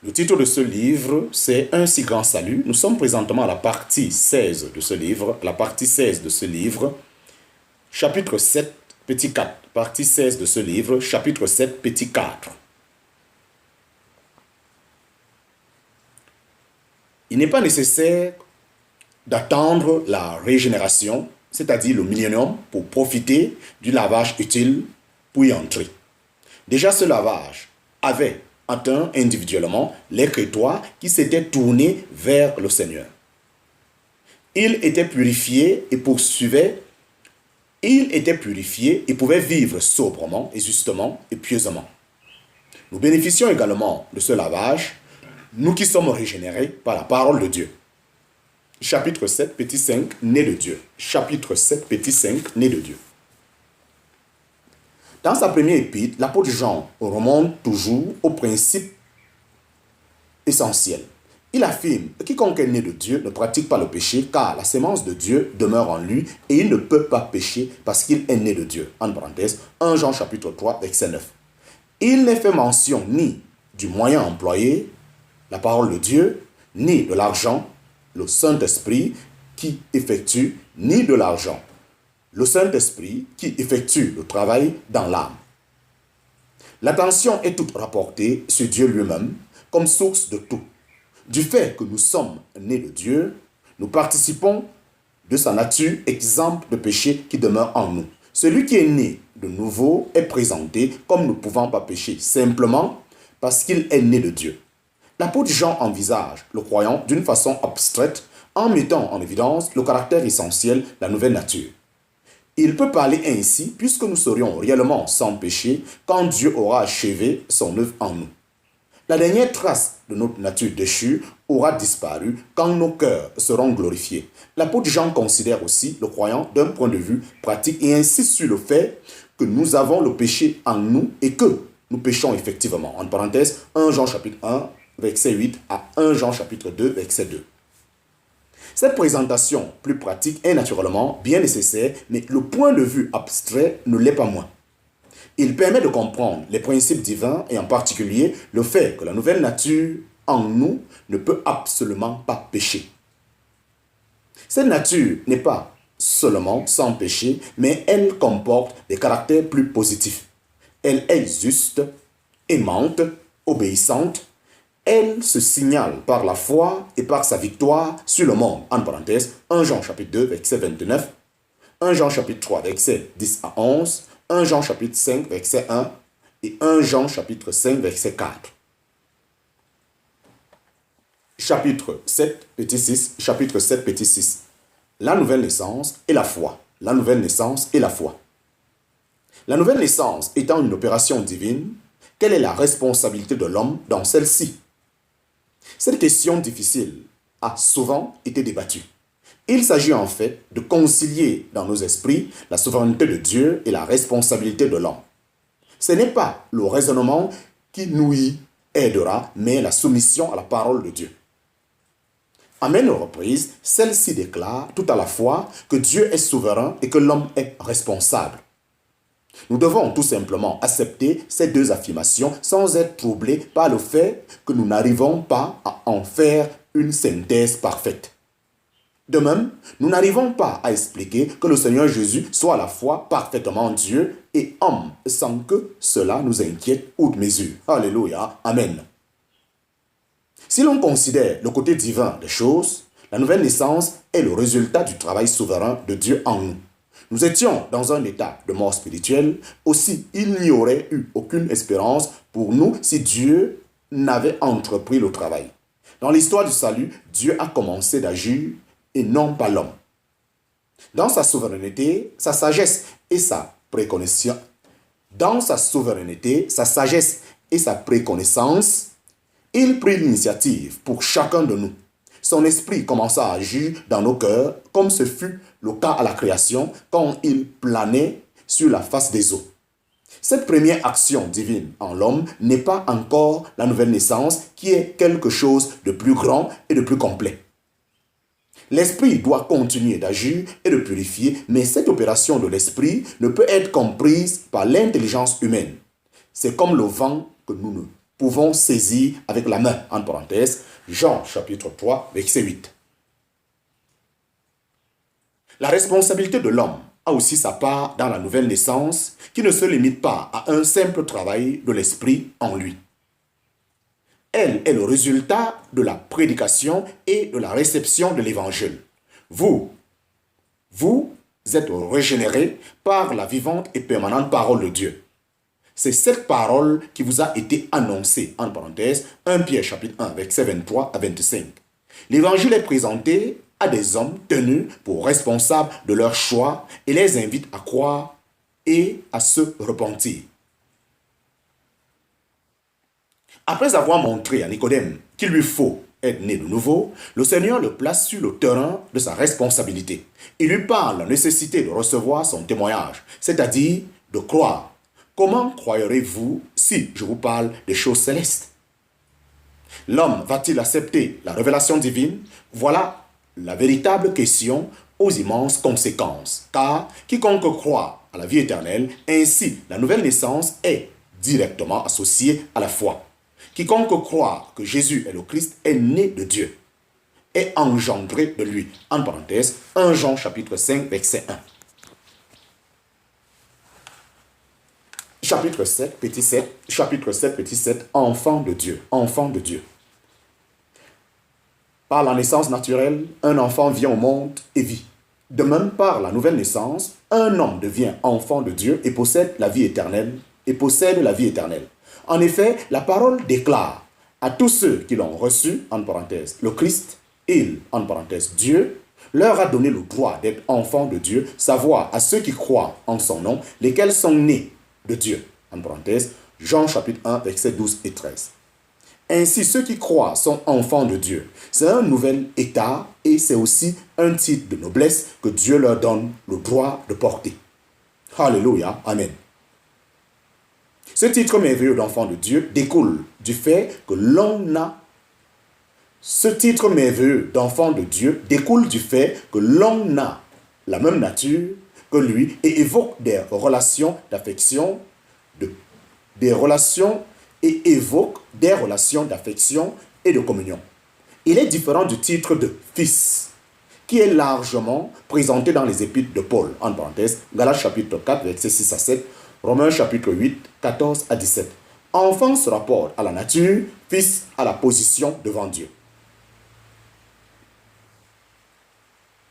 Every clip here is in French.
Le titre de ce livre, c'est Un si grand salut. Nous sommes présentement à la partie 16 de ce livre. Chapitre 7, petit 4. Partie 16 de ce livre, chapitre 7, petit 4. Il n'est pas nécessaire d'attendre la régénération, c'est-à-dire le millénium, pour profiter du lavage utile pour y entrer. Déjà, ce lavage avait atteint individuellement les chrétiens qui s'étaient tournés vers le Seigneur. Ils étaient purifiés et pouvaient vivre sobrement et justement et pieusement. Nous bénéficions également de ce lavage, nous qui sommes régénérés par la parole de Dieu. Chapitre 7, petit 5, né de Dieu. Chapitre 7, petit 5, né de Dieu. Dans sa première épître, l'apôtre Jean remonte toujours au principe essentiel. Il affirme que quiconque est né de Dieu ne pratique pas le péché, car la sémence de Dieu demeure en lui et il ne peut pas pécher parce qu'il est né de Dieu. En parenthèse, 1 Jean chapitre 3, verset 9. Il n'est fait mention ni du moyen employé, la parole de Dieu, ni de l'argent, le Saint-Esprit qui effectue, ni de l'argent, le Saint-Esprit qui effectue le travail dans l'âme. L'attention est toute rapportée sur Dieu lui-même comme source de tout. Du fait que nous sommes nés de Dieu, nous participons de sa nature exempte de péché qui demeure en nous. Celui qui est né de nouveau est présenté comme ne pouvant pas pécher, simplement parce qu'il est né de Dieu. L'apôtre Jean envisage le croyant d'une façon abstraite en mettant en évidence le caractère essentiel de la nouvelle nature. Il peut parler ainsi puisque nous serions réellement sans péché quand Dieu aura achevé son œuvre en nous. La dernière trace de notre nature déchue aura disparu quand nos cœurs seront glorifiés. L'apôtre Jean considère aussi le croyant d'un point de vue pratique et insiste sur le fait que nous avons le péché en nous et que nous péchons effectivement. En parenthèse, 1 Jean chapitre 1, verset 8 à 1 Jean chapitre 2, verset 2. Cette présentation plus pratique est naturellement bien nécessaire, mais le point de vue abstrait ne l'est pas moins. Il permet de comprendre les principes divins et en particulier le fait que la nouvelle nature en nous ne peut absolument pas pécher. Cette nature n'est pas seulement sans péché, mais elle comporte des caractères plus positifs. Elle est juste, aimante, obéissante. Elle se signale par la foi et par sa victoire sur le monde. En parenthèse, 1 Jean chapitre 2, verset 29, 1 Jean chapitre 3, verset 10 à 11, 1 Jean chapitre 5, verset 1 et 1 Jean chapitre 5, verset 4. Chapitre 7, petit 6, chapitre 7, petit 6. La nouvelle naissance et la foi. La nouvelle naissance et la foi. La nouvelle naissance étant une opération divine, quelle est la responsabilité de l'homme dans celle-ci? Cette question difficile a souvent été débattue. Il s'agit en fait de concilier dans nos esprits la souveraineté de Dieu et la responsabilité de l'homme. Ce n'est pas le raisonnement qui nous y aidera, mais la soumission à la parole de Dieu. À maintes reprises, celle-ci déclare tout à la fois que Dieu est souverain et que l'homme est responsable. Nous devons tout simplement accepter ces deux affirmations sans être troublés par le fait que nous n'arrivons pas à en faire une synthèse parfaite. De même, nous n'arrivons pas à expliquer que le Seigneur Jésus soit à la fois parfaitement Dieu et homme sans que cela nous inquiète outre mesure. Alléluia, Amen. Si l'on considère le côté divin des choses, la nouvelle naissance est le résultat du travail souverain de Dieu en nous. Nous étions dans un état de mort spirituelle, aussi il n'y aurait eu aucune espérance pour nous si Dieu n'avait entrepris le travail. Dans l'histoire du salut, Dieu a commencé d'agir et non pas l'homme. Dans sa souveraineté, sa sagesse et sa préconnaissance, il prit l'initiative pour chacun de nous. Son esprit commença à agir dans nos cœurs, comme ce fut le cas à la création, quand il planait sur la face des eaux. Cette première action divine en l'homme n'est pas encore la nouvelle naissance, qui est quelque chose de plus grand et de plus complet. L'esprit doit continuer d'agir et de purifier, mais cette opération de l'esprit ne peut être comprise par l'intelligence humaine. C'est comme le vent que nous ne pouvons saisir avec la main, en parenthèse, Jean chapitre 3, verset 8. La responsabilité de l'homme a aussi sa part dans la nouvelle naissance qui ne se limite pas à un simple travail de l'esprit en lui. Elle est le résultat de la prédication et de la réception de l'évangile. Vous êtes régénérés par la vivante et permanente parole de Dieu. C'est cette parole qui vous a été annoncée, en parenthèse, 1 Pierre chapitre 1, verset 23 à 25. L'évangile est présenté à des hommes tenus pour responsables de leur choix et les invite à croire et à se repentir. Après avoir montré à Nicodème qu'il lui faut être né de nouveau, le Seigneur le place sur le terrain de sa responsabilité. Il lui parle de la nécessité de recevoir son témoignage, c'est-à-dire de croire. Comment croirez-vous si je vous parle des choses célestes? L'homme va-t-il accepter la révélation divine? Voilà la véritable question aux immenses conséquences. Car quiconque croit à la vie éternelle, ainsi la nouvelle naissance est directement associée à la foi. Quiconque croit que Jésus est le Christ est né de Dieu, est engendré de lui. En parenthèse, 1 Jean chapitre 5, verset 1. Chapitre 7, petit 7, enfant de Dieu, enfant de Dieu. Par la naissance naturelle, un enfant vient au monde et vit. De même, par la nouvelle naissance, un homme devient enfant de Dieu et possède la vie éternelle, En effet, la parole déclare à tous ceux qui l'ont reçu, en parenthèse, le Christ, il, en parenthèse, Dieu, leur a donné le droit d'être enfants de Dieu, savoir à ceux qui croient en son nom, lesquels sont nés de Dieu, en parenthèse, Jean chapitre 1, versets 12 et 13. Ainsi, ceux qui croient sont enfants de Dieu. C'est un nouvel état et c'est aussi un titre de noblesse que Dieu leur donne le droit de porter. Alléluia, amen. Ce titre merveilleux d'enfant de Dieu découle du fait que l'on a la même nature que lui et évoque des relations d'affection, et de communion. Il est différent du titre de fils, qui est largement présenté dans les épîtres de Paul, en parenthèse, Galates chapitre 4, versets 6 à 7, Romains chapitre 8, 14 à 17. Enfant se rapporte à la nature, fils à la position devant Dieu.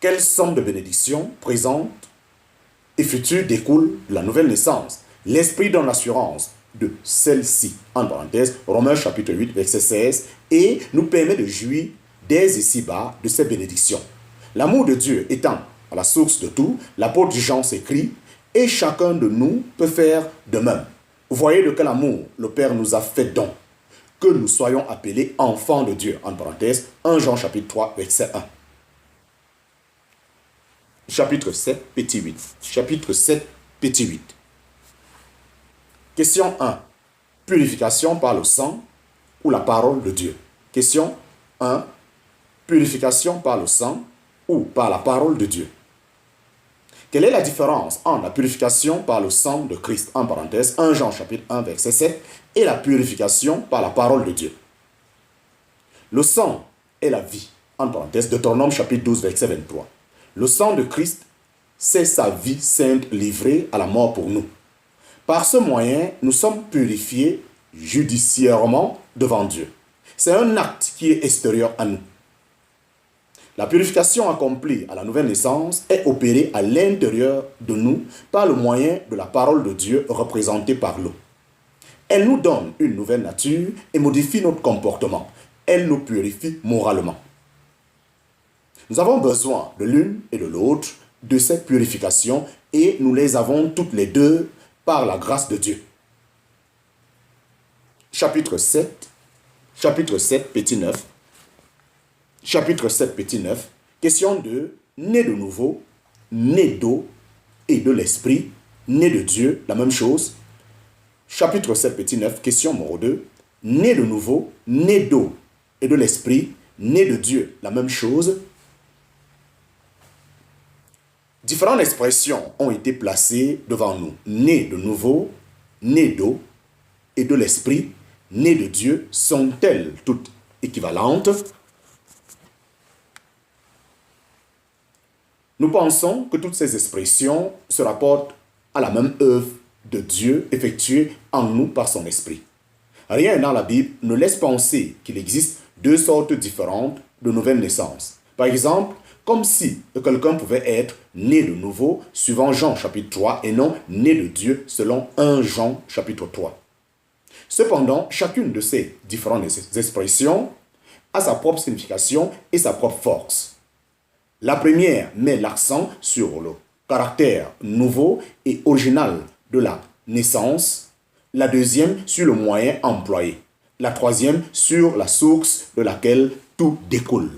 Quelle somme de bénédictions présentes et futures découle de la nouvelle naissance? L'Esprit donne l'assurance de celle-ci, en parenthèse, Romains chapitre 8, verset 16, et nous permet de jouir dès ici-bas de ces bénédictions. L'amour de Dieu étant à la source de tout, l'apôtre Jean s'écrit, et chacun de nous peut faire de même. Vous voyez de quel amour le Père nous a fait don, que nous soyons appelés enfants de Dieu, en parenthèse, 1 Jean chapitre 3, verset 1. Chapitre 7, petit 8. Chapitre 7, petit 8. Question 1. Purification par le sang ou la parole de Dieu? Question 1. Purification par le sang ou par la parole de Dieu? Quelle est la différence entre la purification par le sang de Christ, en parenthèse, 1 Jean chapitre 1, verset 7, et la purification par la parole de Dieu? Le sang est la vie, en parenthèse, Deutéronome chapitre 12, verset 23. Le sang de Christ, c'est sa vie sainte livrée à la mort pour nous. Par ce moyen, nous sommes purifiés judiciairement devant Dieu. C'est un acte qui est extérieur à nous. La purification accomplie à la nouvelle naissance est opérée à l'intérieur de nous par le moyen de la parole de Dieu représentée par l'eau. Elle nous donne une nouvelle nature et modifie notre comportement. Elle nous purifie moralement. Nous avons besoin de l'une et de l'autre de cette purification et nous les avons toutes les deux par la grâce de Dieu. Chapitre 7, petit 9. Chapitre 7, petit 9. Question 2. Né de nouveau, né d'eau et de l'esprit, né de Dieu, la même chose. Chapitre 7, petit 9. Question numéro 2. Né de nouveau, né d'eau et de l'esprit, né de Dieu, la même chose. Différentes expressions ont été placées devant nous. Né de nouveau, né d'eau et de l'esprit, né de Dieu sont-elles toutes équivalentes? Nous pensons que toutes ces expressions se rapportent à la même œuvre de Dieu effectuée en nous par son esprit. Rien dans la Bible ne laisse penser qu'il existe deux sortes différentes de nouvelles naissances. Par exemple, comme si quelqu'un pouvait être né de nouveau suivant Jean chapitre 3 et non né de Dieu selon 1 Jean chapitre 3. Cependant, chacune de ces différentes expressions a sa propre signification et sa propre force. La première met l'accent sur le caractère nouveau et original de la naissance, la deuxième sur le moyen employé, la troisième sur la source de laquelle tout découle.